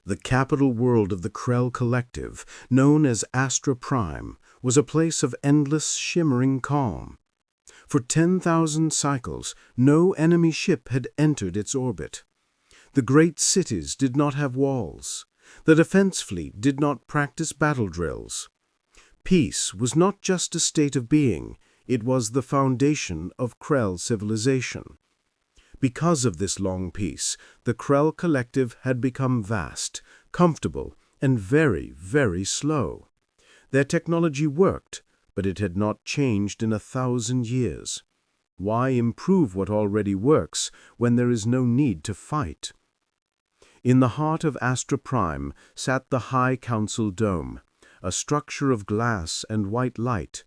The capital world of the Krell Collective, known as Astra Prime, was a place of endless, shimmering calm. For 10,000 cycles, no enemy ship had entered its orbit. The great cities did not have walls. The defense fleet did not practice battle drills. Peace was not just a state of being, it was the foundation of Krell civilization. Because of this long peace, the Krell Collective had become vast, comfortable, and very, very slow. Their technology worked, but it had not changed in 1,000 years. Why improve what already works when there is no need to fight? In the heart of Astra Prime sat the High Council Dome, a structure of glass and white light.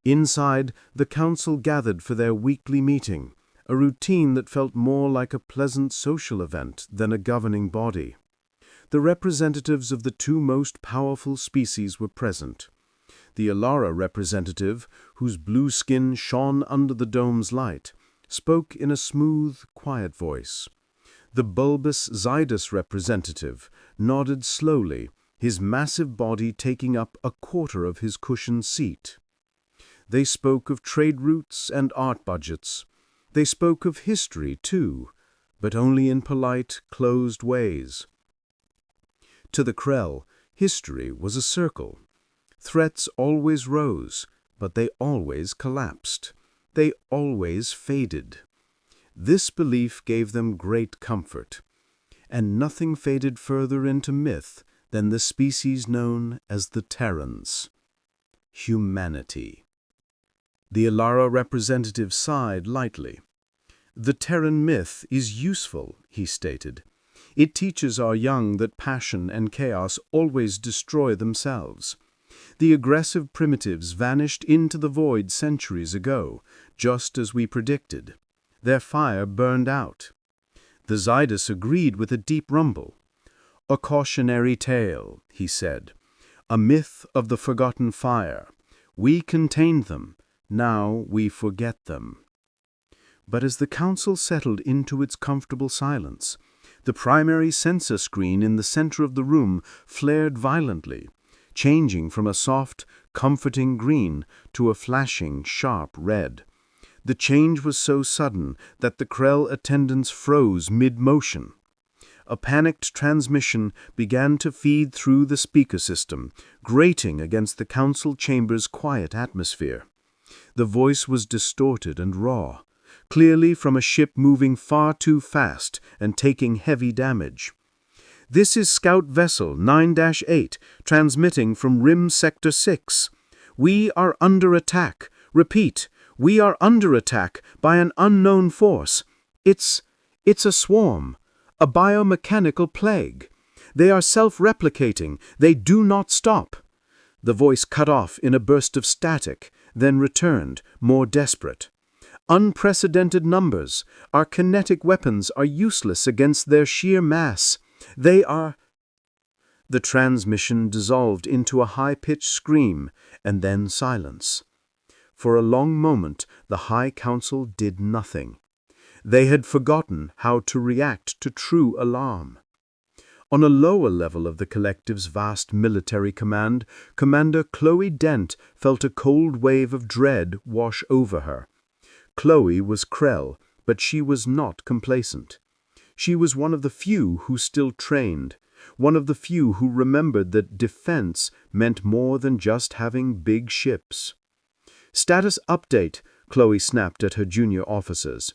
Inside, the council gathered for their weekly meeting, a routine that felt more like a pleasant social event than a governing body. The representatives of the two most powerful species were present. The Alara representative, whose blue skin shone under the dome's light, spoke in a smooth, quiet voice. The bulbous Zydus representative nodded slowly, his massive body taking up a quarter of his cushioned seat. They spoke of trade routes and art budgets. They spoke of history, too, but only in polite, closed ways. To the Krell, history was a circle. Threats always rose, but they always collapsed. They always faded. This belief gave them great comfort, and nothing faded further into myth than the species known as the Terrans. Humanity. The Alara representative sighed lightly. The Terran myth is useful, he stated. It teaches our young that passion and chaos always destroy themselves. The aggressive primitives vanished into the void centuries ago, just as we predicted. Their fire burned out. The Zydus agreed with a deep rumble. A cautionary tale, he said. A myth of the forgotten fire. We contained them. Now we forget them. But as the council settled into its comfortable silence, the primary sensor screen in the center of the room flared violently, changing from a soft, comforting green to a flashing, sharp red. The change was so sudden that the Krell attendants froze mid-motion. A panicked transmission began to feed through the speaker system, grating against the council chamber's quiet atmosphere. The voice was distorted and raw, clearly from a ship moving far too fast and taking heavy damage. This is Scout Vessel 9-8, transmitting from Rim Sector 6. We are under attack. Repeat, we are under attack by an unknown force. It's a swarm, a biomechanical plague. They are self-replicating. They do not stop. The voice cut off in a burst of static, then returned, more desperate. Unprecedented numbers. Our kinetic weapons are useless against their sheer mass. They are... The transmission dissolved into a high-pitched scream, and then silence. For a long moment, the High Council did nothing. They had forgotten how to react to true alarm. On a lower level of the collective's vast military command, Commander Chloe Dent felt a cold wave of dread wash over her. Chloe was Krell, but she was not complacent. She was one of the few who still trained, one of the few who remembered that defense meant more than just having big ships. "Status update," Chloe snapped at her junior officers.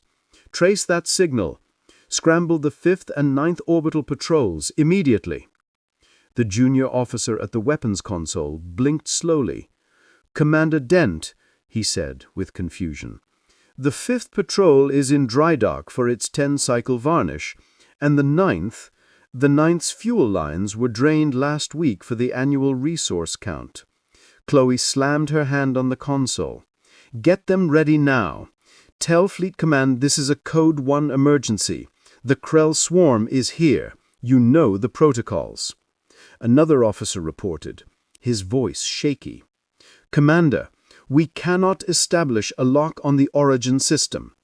"Trace that signal. Scramble the 5th and 9th orbital patrols immediately." The junior officer at the weapons console blinked slowly. "Commander Dent," he said with confusion, "the 5th patrol is in dry dock for its 10-cycle varnish, and the 9th's fuel lines were drained last week for the annual resource count." Chloe slammed her hand on the console. "Get them ready now. Tell Fleet Command this is a Code 1 emergency. The Krell swarm is here. You know the protocols." Another officer reported, his voice shaky. "Commander, we cannot establish a lock on the origin system.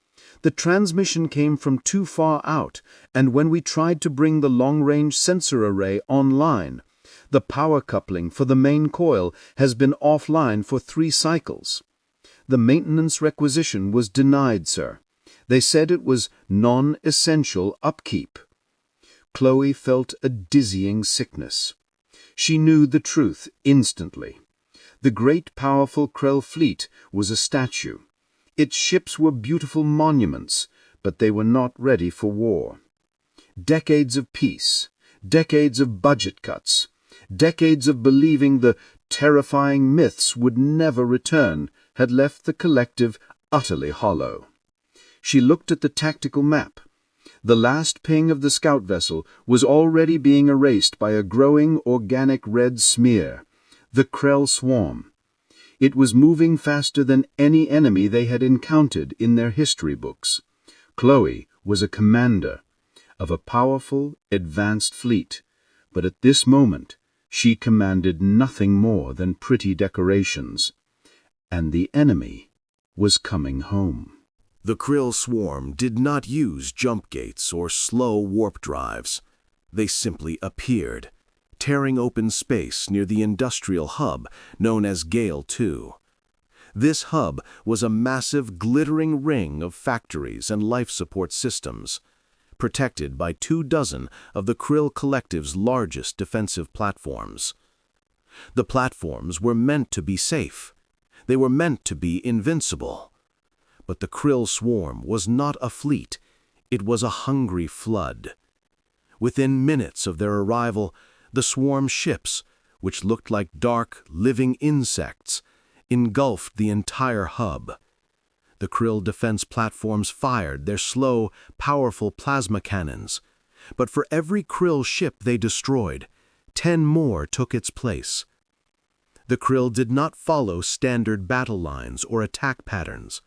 The transmission came from too far out, and when we tried to bring the long-range sensor array online, the power coupling for the main coil has been offline for 3 cycles. The maintenance requisition was denied, sir. They said it was non-essential upkeep. Chloe felt a dizzying sickness. She knew the truth instantly. The great powerful Krell fleet was a statue. Its ships were beautiful monuments, but they were not ready for war. Decades of peace, decades of budget cuts, decades of believing the terrifying myths would never return had left the collective utterly hollow. She looked at the tactical map. The last ping of the scout vessel was already being erased by a growing organic red smear, the Krell swarm. It was moving faster than any enemy they had encountered in their history books. Chloe was a commander of a powerful, advanced fleet, but at this moment she commanded nothing more than pretty decorations, and the enemy was coming home. The Krill swarm did not use jump gates or slow warp drives. They simply appeared, tearing open space near the industrial hub known as Gale 2. This hub was a massive glittering ring of factories and life support systems, protected by 24 of the Krill Collective's largest defensive platforms. The platforms were meant to be safe. They were meant to be invincible. But the Krill swarm was not a fleet. It was a hungry flood. Within minutes of their arrival, the swarm ships, which looked like dark, living insects, engulfed the entire hub. The Krill defense platforms fired their slow, powerful plasma cannons, but for every Krill ship they destroyed, 10 more took its place. The Krill did not follow standard battle lines or attack patterns.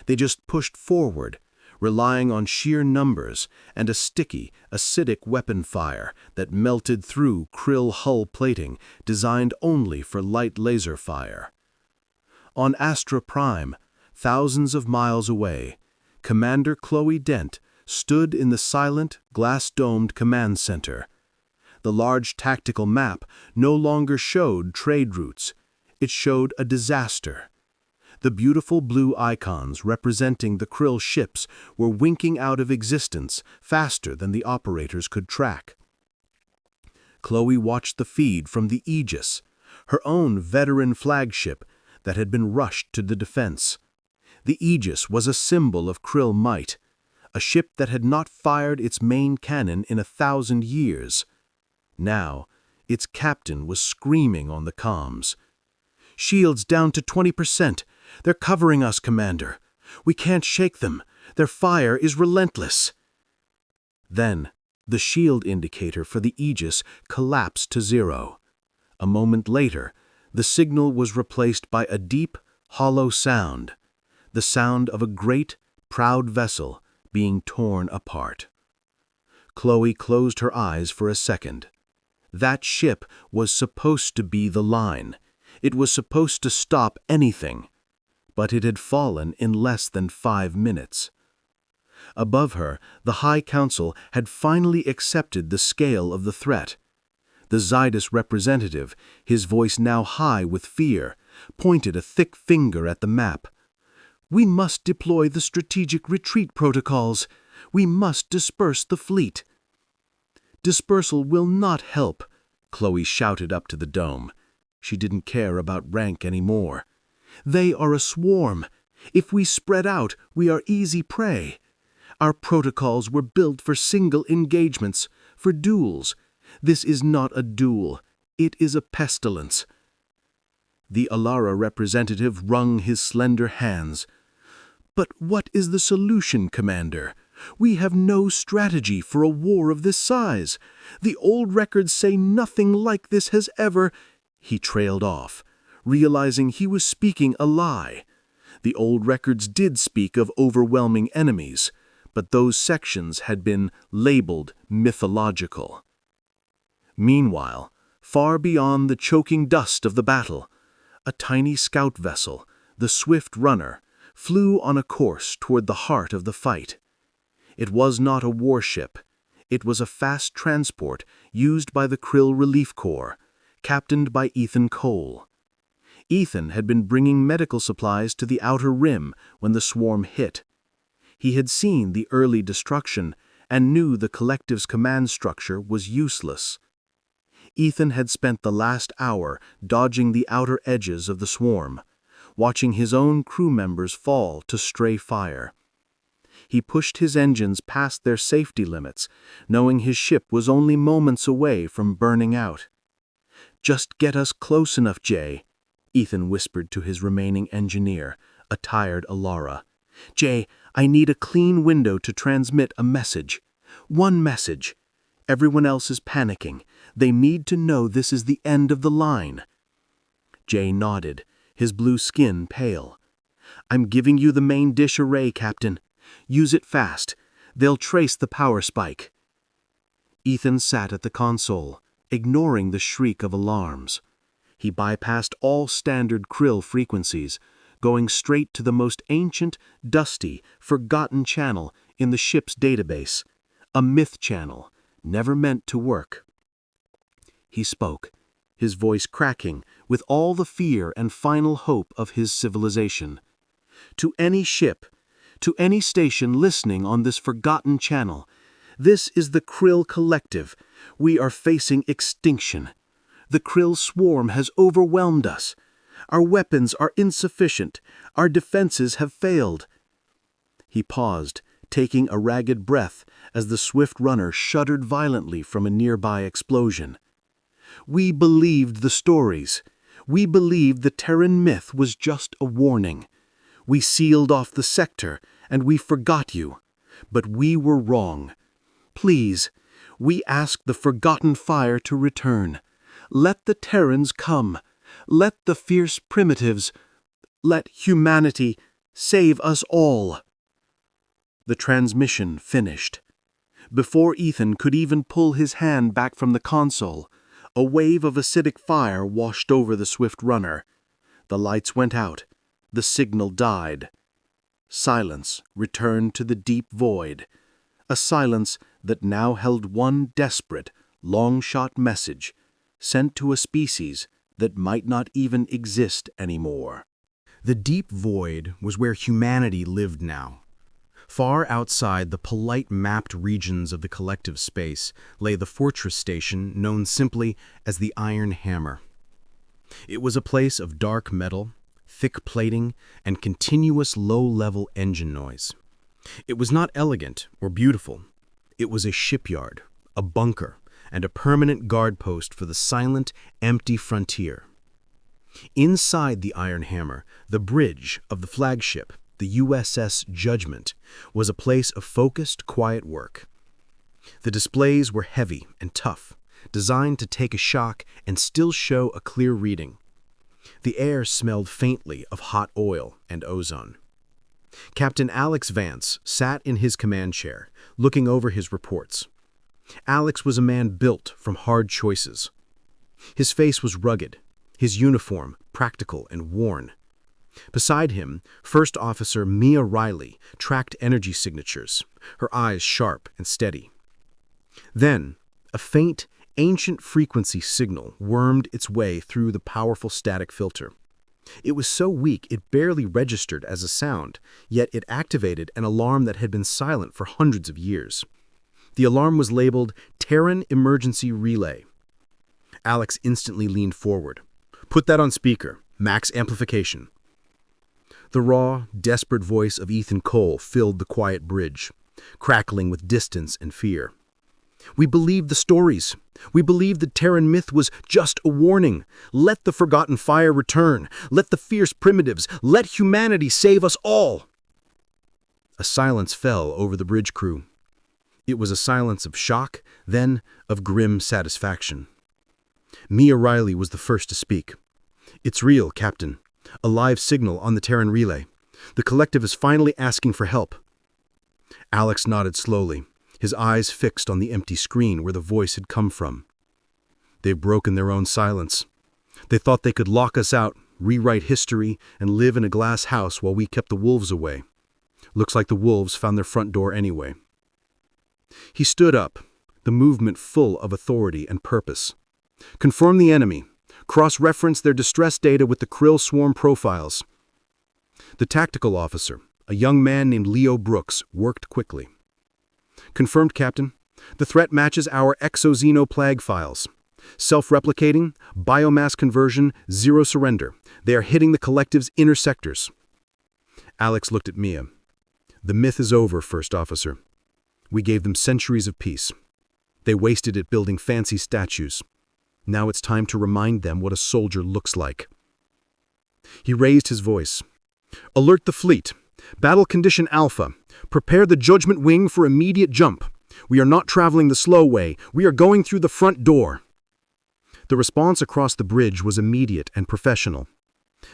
They just pushed forward, relying on sheer numbers and a sticky, acidic weapon fire that melted through Krill hull plating designed only for light laser fire. On Astra Prime, thousands of miles away, Commander Chloe Dent stood in the silent, glass-domed command center. The large tactical map no longer showed trade routes. It showed a disaster. The beautiful blue icons representing the Krill ships were winking out of existence faster than the operators could track. Chloe watched the feed from the Aegis, her own veteran flagship that had been rushed to the defense. The Aegis was a symbol of Krill might, a ship that had not fired its main cannon in 1,000 years. Now, its captain was screaming on the comms. "Shields down to 20%. They're covering us, Commander. We can't shake them. Their fire is relentless." Then, the shield indicator for the Aegis collapsed to 0. A moment later, the signal was replaced by a deep, hollow sound, the sound of a great, proud vessel being torn apart. Chloe closed her eyes for a second. That ship was supposed to be the line. It was supposed to stop anything. But it had fallen in less than 5 minutes. Above her, the High Council had finally accepted the scale of the threat. The Zydus representative, his voice now high with fear, pointed a thick finger at the map. "We must deploy the strategic retreat protocols. We must disperse the fleet." "Dispersal will not help," Chloe shouted up to the dome. She didn't care about rank anymore. "They are a swarm. If we spread out, we are easy prey. Our protocols were built for single engagements, for duels. This is not a duel. It is a pestilence." The Alara representative wrung his slender hands. "But what is the solution, Commander? We have no strategy for a war of this size. The old records say nothing like this has ever—" He trailed off, realizing he was speaking a lie. The old records did speak of overwhelming enemies, but those sections had been labeled mythological. Meanwhile, far beyond the choking dust of the battle, a tiny scout vessel, the Swift Runner, flew on a course toward the heart of the fight. It was not a warship. It was a fast transport used by the Krill Relief Corps, captained by Ethan Cole. Ethan had been bringing medical supplies to the outer rim when the swarm hit. He had seen the early destruction and knew the collective's command structure was useless. Ethan had spent the last hour dodging the outer edges of the swarm, watching his own crew members fall to stray fire. He pushed his engines past their safety limits, knowing his ship was only moments away from burning out. "Just get us close enough, Jay," Ethan whispered to his remaining engineer, a tired Alara. "Jay, I need a clean window to transmit a message. One message. Everyone else is panicking. They need to know this is the end of the line." Jay nodded, his blue skin pale. "I'm giving you the main dish array, Captain. Use it fast. They'll trace the power spike." Ethan sat at the console, ignoring the shriek of alarms. He bypassed all standard Krill frequencies, going straight to the most ancient, dusty, forgotten channel in the ship's database, a myth channel, never meant to work. He spoke, his voice cracking with all the fear and final hope of his civilization. "To any ship, to any station listening on this forgotten channel, this is the Krill Collective. We are facing extinction. The Krill swarm has overwhelmed us. Our weapons are insufficient. Our defenses have failed." He paused, taking a ragged breath as the swift runner shuddered violently from a nearby explosion. "We believed the stories. We believed the Terran myth was just a warning. We sealed off the sector, and we forgot you. But we were wrong. Please, we ask the forgotten fire to return. Let the Terrans come. Let the fierce primitives, let humanity save us all." The transmission finished. Before Ethan could even pull his hand back from the console, a wave of acidic fire washed over the swift runner. The lights went out. The signal died. Silence returned to the deep void, a silence that now held one desperate, long-shot message sent to a species that might not even exist anymore. The deep void was where humanity lived now. Far outside the polite mapped regions of the collective space lay the fortress station known simply as the Iron Hammer. It was a place of dark metal, thick plating, and continuous low-level engine noise. It was not elegant or beautiful. It was a shipyard, a bunker, and a permanent guard post for the silent, empty frontier. Inside the Iron Hammer, the bridge of the flagship, the USS Judgment, was a place of focused, quiet work. The displays were heavy and tough, designed to take a shock and still show a clear reading. The air smelled faintly of hot oil and ozone. Captain Alex Vance sat in his command chair, looking over his reports. Alex was a man built from hard choices. His face was rugged, his uniform practical and worn. Beside him, First Officer Mia Riley tracked energy signatures, her eyes sharp and steady. Then, a faint, ancient frequency signal wormed its way through the powerful static filter. It was so weak it barely registered as a sound, yet it activated an alarm that had been silent for hundreds of years. The alarm was labeled Terran Emergency Relay. Alex instantly leaned forward. "Put that on speaker. Max amplification." The raw, desperate voice of Ethan Cole filled the quiet bridge, crackling with distance and fear. "We believed the stories. We believed the Terran myth was just a warning. Let the forgotten fire return. Let the fierce primitives. Let humanity save us all." A silence fell over the bridge crew. It was a silence of shock, then of grim satisfaction. Mia Riley was the first to speak. "It's real, Captain. A live signal on the Terran relay. The collective is finally asking for help." Alex nodded slowly, his eyes fixed on the empty screen where the voice had come from. "They've broken their own silence. They thought they could lock us out, rewrite history, and live in a glass house while we kept the wolves away. Looks like the wolves found their front door anyway. He stood up, the movement full of authority and purpose. Confirm the enemy. Cross-reference their distress data with the Krill swarm profiles. The tactical officer, a young man named Leo Brooks, worked quickly. Confirmed, Captain. The threat matches our exoxenoplague files. Self-replicating, biomass conversion, zero surrender. They are hitting the collective's inner sectors. Alex looked at Mia. The myth is over, First Officer. We gave them centuries of peace. They wasted it building fancy statues. Now it's time to remind them what a soldier looks like. He raised his voice. Alert the fleet. Battle condition Alpha. Prepare the Judgment Wing for immediate jump. We are not traveling the slow way. We are going through the front door. The response across the bridge was immediate and professional.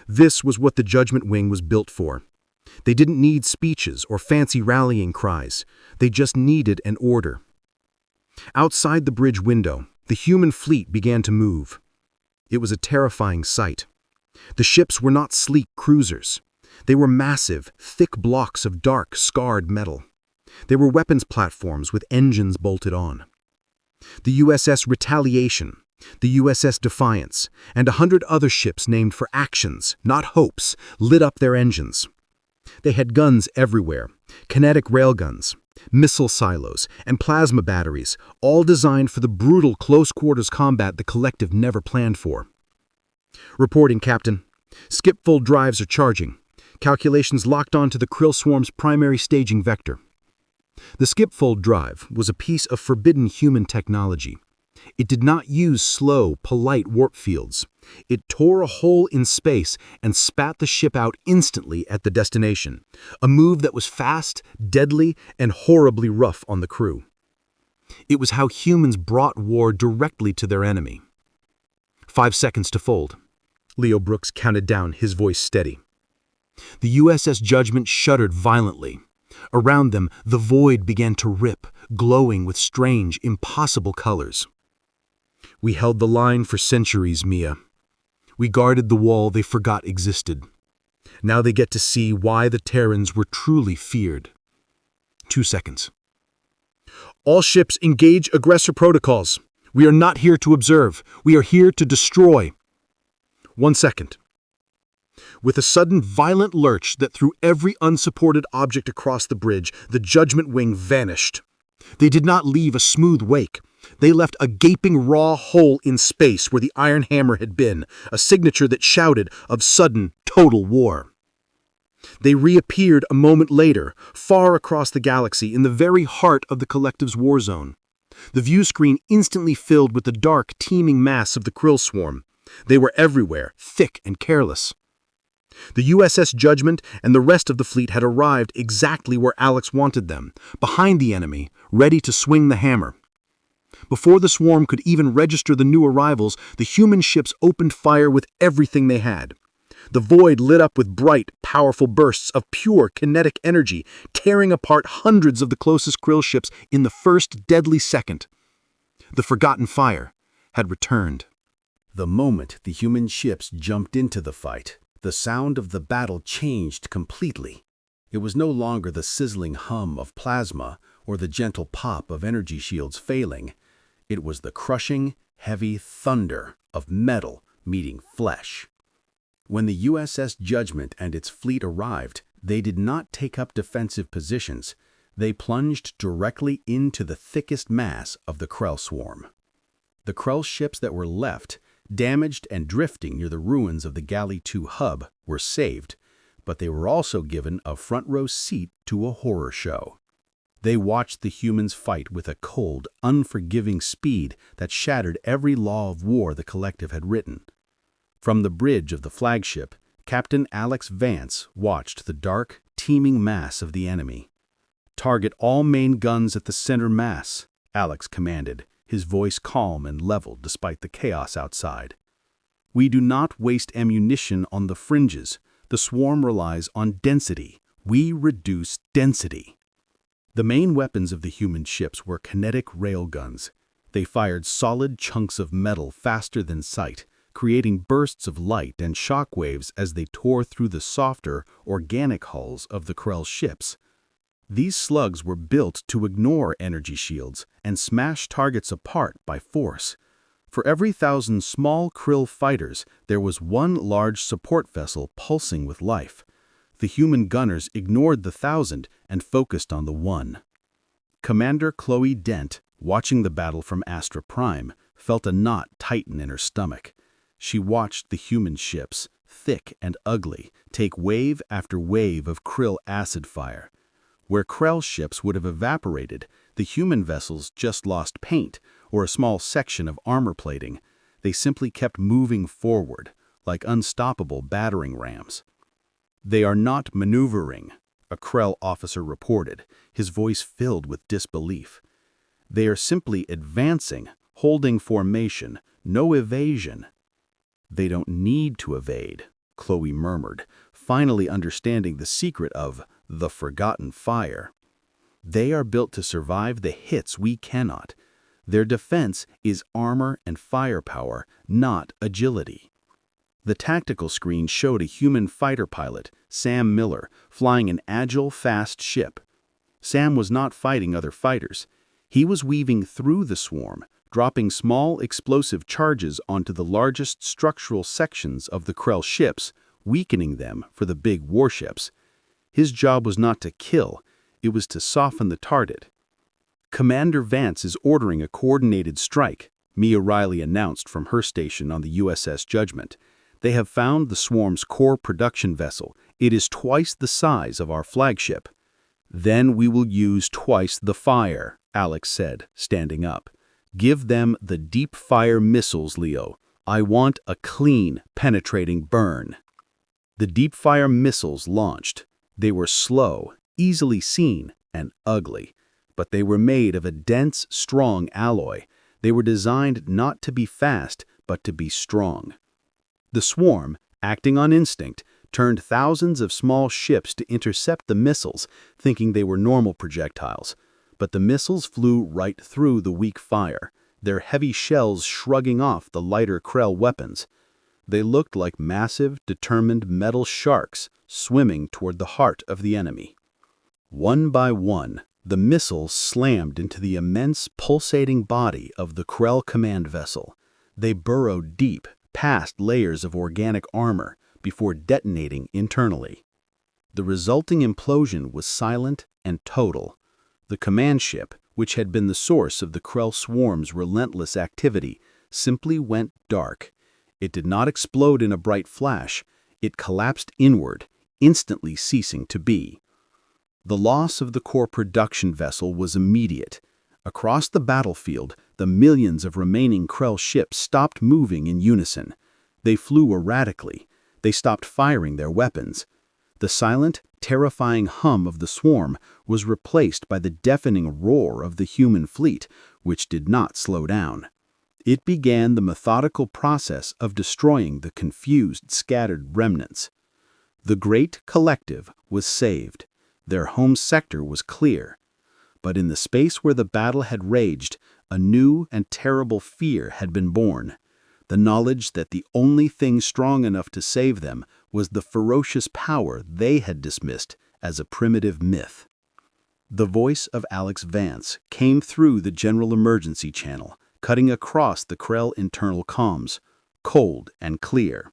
This was what the Judgment Wing was built for. They didn't need speeches or fancy rallying cries. They just needed an order. Outside the bridge window, the human fleet began to move. It was a terrifying sight. The ships were not sleek cruisers. They were massive, thick blocks of dark, scarred metal. They were weapons platforms with engines bolted on. The USS Retaliation, the USS Defiance, and 100 other ships named for actions, not hopes, lit up their engines. They had guns everywhere, kinetic railguns, missile silos, and plasma batteries, all designed for the brutal close-quarters combat the collective never planned for. Reporting, Captain. Skipfold drives are charging. Calculations locked onto the Krill Swarm's primary staging vector. The Skipfold drive was a piece of forbidden human technology. It did not use slow, polite warp fields. It tore a hole in space and spat the ship out instantly at the destination, a move that was fast, deadly, and horribly rough on the crew. It was how humans brought war directly to their enemy. 5 seconds to fold. Leo Brooks counted down, his voice steady. The USS Judgment shuddered violently. Around them, the void began to rip, glowing with strange, impossible colors. We held the line for centuries, Mia. We guarded the wall they forgot existed. Now they get to see why the Terrans were truly feared. 2 seconds. All ships engage aggressor protocols. We are not here to observe. We are here to destroy. 1 second. With a sudden violent lurch that threw every unsupported object across the bridge, the Judgment Wing vanished. They did not leave a smooth wake. They left a gaping raw hole in space where the Iron Hammer had been, a signature that shouted of sudden, total war. They reappeared a moment later, far across the galaxy in the very heart of the collective's war zone. The view screen instantly filled with the dark, teeming mass of the Krill swarm. They were everywhere, thick and careless. The USS Judgment and the rest of the fleet had arrived exactly where Alex wanted them, behind the enemy, ready to swing the hammer. Before the swarm could even register the new arrivals, the human ships opened fire with everything they had. The void lit up with bright, powerful bursts of pure kinetic energy, tearing apart hundreds of the closest Krill ships in the first deadly second. The forgotten fire had returned. The moment the human ships jumped into the fight, the sound of the battle changed completely. It was no longer the sizzling hum of plasma or the gentle pop of energy shields failing. It was the crushing, heavy thunder of metal meeting flesh. When the USS Judgment and its fleet arrived, they did not take up defensive positions. They plunged directly into the thickest mass of the Krell swarm. The Krell ships that were left, damaged and drifting near the ruins of the Galley 2 hub, were saved, but they were also given a front-row seat to a horror show. They watched the humans fight with a cold, unforgiving speed that shattered every law of war the collective had written. From the bridge of the flagship, Captain Alex Vance watched the dark, teeming mass of the enemy. "Target all main guns at the center mass," Alex commanded, his voice calm and level despite the chaos outside. "We do not waste ammunition on the fringes. The swarm relies on density. We reduce density." The main weapons of the human ships were kinetic railguns. They fired solid chunks of metal faster than sight, creating bursts of light and shock waves as they tore through the softer, organic hulls of the Krell ships. These slugs were built to ignore energy shields and smash targets apart by force. For every 1,000 small Krill fighters, there was one large support vessel pulsing with life. The human gunners ignored the 1,000 and focused on the one. Commander Chloe Dent, watching the battle from Astra Prime, felt a knot tighten in her stomach. She watched the human ships, thick and ugly, take wave after wave of Krill acid fire. Where Krell ships would have evaporated, the human vessels just lost paint or a small section of armor plating. They simply kept moving forward, like unstoppable battering rams. "They are not maneuvering," a Krell officer reported, his voice filled with disbelief. "They are simply advancing, holding formation, no evasion." "They don't need to evade," Chloe murmured, finally understanding the secret of the forgotten fire. "They are built to survive the hits we cannot. Their defense is armor and firepower, not agility." The tactical screen showed a human fighter pilot, Sam Miller, flying an agile, fast ship. Sam was not fighting other fighters. He was weaving through the swarm, dropping small explosive charges onto the largest structural sections of the Krell ships, weakening them for the big warships. His job was not to kill, it was to soften the target. "Commander Vance is ordering a coordinated strike," Mia Riley announced from her station on the USS Judgment. "They have found the swarm's core production vessel. It is twice the size of our flagship." "Then we will use twice the fire," Alex said, standing up. "Give them the deep fire missiles, Leo. I want a clean, penetrating burn." The deep fire missiles launched. They were slow, easily seen, and ugly. But they were made of a dense, strong alloy. They were designed not to be fast, but to be strong. The swarm, acting on instinct, turned thousands of small ships to intercept the missiles, thinking they were normal projectiles. But the missiles flew right through the weak fire, their heavy shells shrugging off the lighter Krell weapons. They looked like massive, determined metal sharks swimming toward the heart of the enemy. One by one, the missiles slammed into the immense, pulsating body of the Krell command vessel. They burrowed deep, past layers of organic armor, before detonating internally. The resulting implosion was silent and total. The command ship, which had been the source of the Krell swarm's relentless activity, simply went dark. It did not explode in a bright flash. It collapsed inward, instantly ceasing to be. The loss of the core production vessel was immediate. Across the battlefield, the millions of remaining Krell ships stopped moving in unison. They flew erratically. They stopped firing their weapons. The silent, terrifying hum of the swarm was replaced by the deafening roar of the human fleet, which did not slow down. It began the methodical process of destroying the confused, scattered remnants. The great collective was saved. Their home sector was clear. But in the space where the battle had raged, a new and terrible fear had been born. The knowledge that the only thing strong enough to save them was the ferocious power they had dismissed as a primitive myth. The voice of Alex Vance came through the general emergency channel, cutting across the Krell internal comms, cold and clear.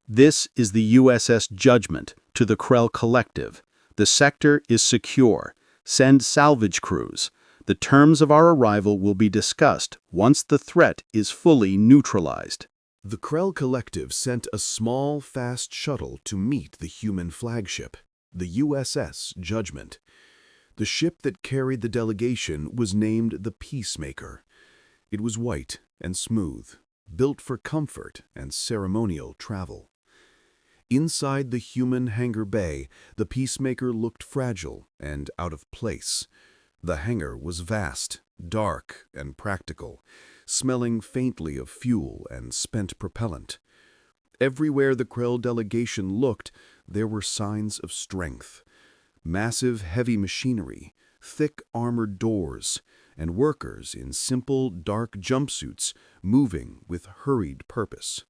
"This is the USS Judgment to the Krell Collective. The sector is secure. Send salvage crews. The terms of our arrival will be discussed once the threat is fully neutralized." The Krell Collective sent a small, fast shuttle to meet the human flagship, the USS Judgment. The ship that carried the delegation was named the Peacemaker. It was white and smooth, built for comfort and ceremonial travel. Inside the human hangar bay, the Peacemaker looked fragile and out of place. The hangar was vast, dark, and practical, smelling faintly of fuel and spent propellant. Everywhere the Krell delegation looked, there were signs of strength. Massive, heavy machinery, thick armored doors, and workers in simple, dark jumpsuits moving with hurried purpose.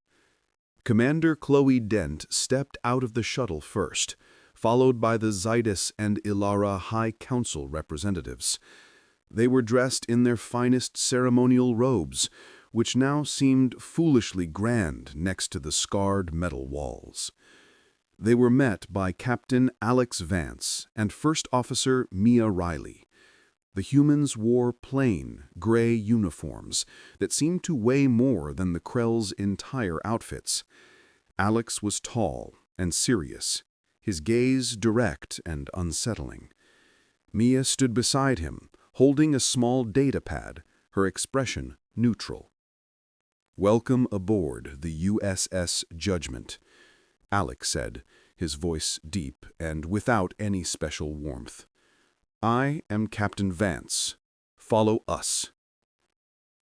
Commander Chloe Dent stepped out of the shuttle first, followed by the Zydus and Ilara High Council representatives. They were dressed in their finest ceremonial robes, which now seemed foolishly grand next to the scarred metal walls. They were met by Captain Alex Vance and First Officer Mia Riley. The humans wore plain, gray uniforms that seemed to weigh more than the Krell's entire outfits. Alex was tall and serious, his gaze direct and unsettling. Mia stood beside him, holding a small data pad, her expression neutral. "Welcome aboard the USS Judgment," Alex said, his voice deep and without any special warmth. "I am Captain Vance. Follow us."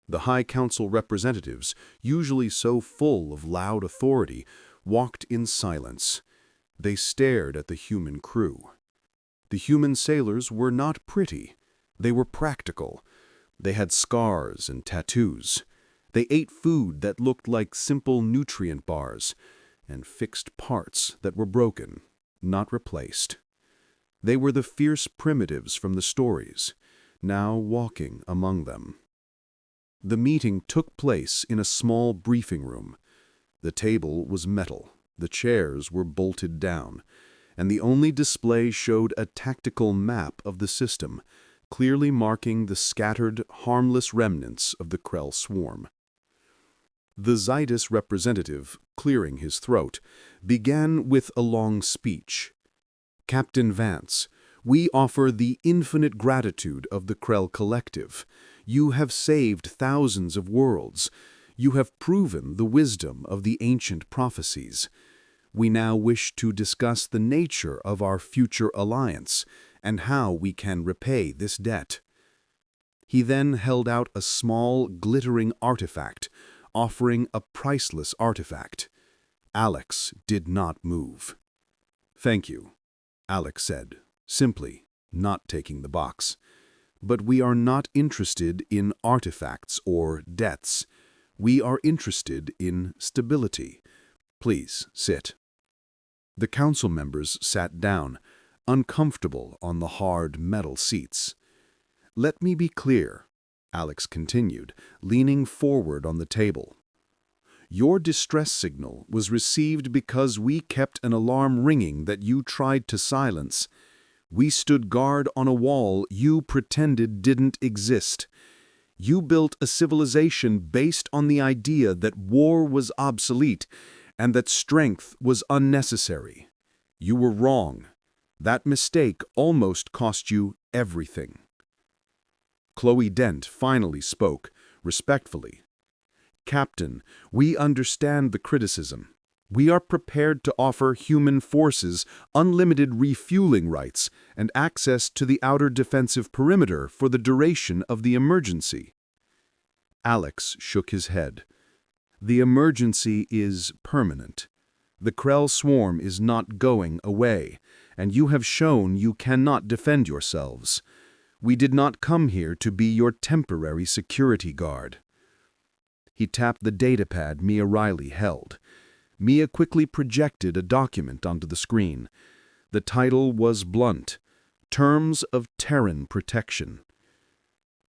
The High Council representatives, usually so full of loud authority, walked in silence. They stared at the human crew. The human sailors were not pretty. They were practical. They had scars and tattoos. They ate food that looked like simple nutrient bars, and fixed parts that were broken, not replaced. They were the fierce primitives from the stories, now walking among them. The meeting took place in a small briefing room. The table was metal, the chairs were bolted down, and the only display showed a tactical map of the system, clearly marking the scattered, harmless remnants of the Krell swarm. The Zydus representative, clearing his throat, began with a long speech. "Captain Vance, we offer the infinite gratitude of the Krell Collective. You have saved thousands of worlds. You have proven the wisdom of the ancient prophecies. We now wish to discuss the nature of our future alliance and how we can repay this debt." He then held out a small, glittering artifact, offering a priceless artifact. Alex did not move. "Thank you," Alex said, simply, not taking the box. "But we are not interested in artifacts or debts. We are interested in stability. Please sit." The council members sat down, uncomfortable on the hard metal seats. "Let me be clear," Alex continued, leaning forward on the table. "Your distress signal was received because we kept an alarm ringing that you tried to silence. We stood guard on a wall you pretended didn't exist. You built a civilization based on the idea that war was obsolete and that strength was unnecessary. You were wrong. That mistake almost cost you everything." Chloe Dent finally spoke, respectfully. "Captain, we understand the criticism. We are prepared to offer human forces unlimited refueling rights and access to the outer defensive perimeter for the duration of the emergency." Alex shook his head. "The emergency is permanent. The Krell swarm is not going away, and you have shown you cannot defend yourselves. We did not come here to be your temporary security guard." He tapped the datapad Mia Riley held. Mia quickly projected a document onto the screen. The title was blunt: Terms of Terran Protection.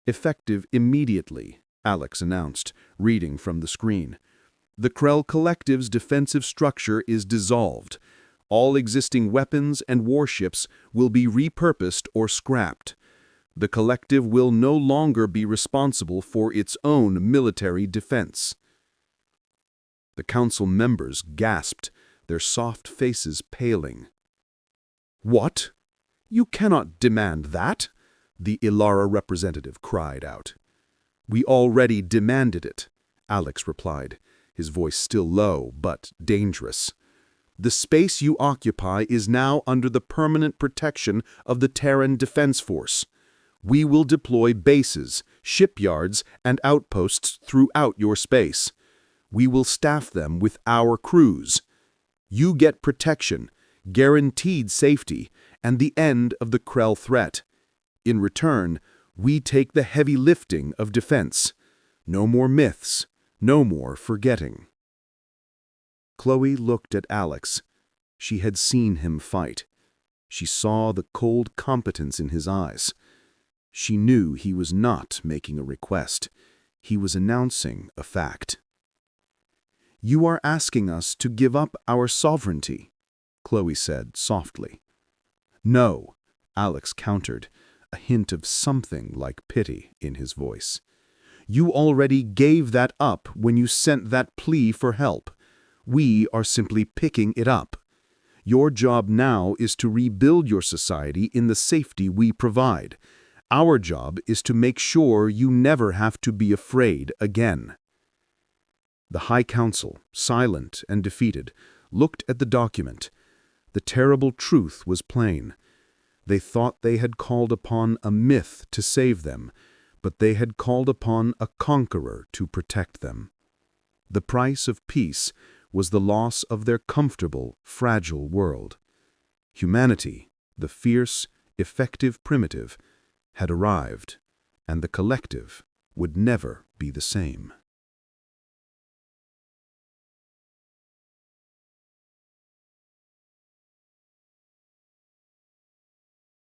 "Effective immediately," Alex announced, reading from the screen. "The Krell Collective's defensive structure is dissolved. All existing weapons and warships will be repurposed or scrapped. The Collective will no longer be responsible for its own military defense." The council members gasped, their soft faces paling. "What? You cannot demand that!" the Ilara representative cried out. "We already demanded it," Alex replied, his voice still low but dangerous. "The space you occupy is now under the permanent protection of the Terran Defense Force. We will deploy bases, shipyards, and outposts throughout your space. We will staff them with our crews. You get protection, guaranteed safety, and the end of the Krell threat. In return, we take the heavy lifting of defense. No more myths, no more forgetting." Chloe looked at Alex. She had seen him fight. She saw the cold competence in his eyes. She knew he was not making a request. He was announcing a fact. "You are asking us to give up our sovereignty," Chloe said softly. "No," Alex countered, a hint of something like pity in his voice. "You already gave that up when you sent that plea for help. We are simply picking it up. Your job now is to rebuild your society in the safety we provide. Our job is to make sure you never have to be afraid again." The High Council, silent and defeated, looked at the document. The terrible truth was plain. They thought they had called upon a myth to save them, but they had called upon a conqueror to protect them. The price of peace was the loss of their comfortable, fragile world. Humanity, the fierce, effective primitive, had arrived, and the collective would never be the same.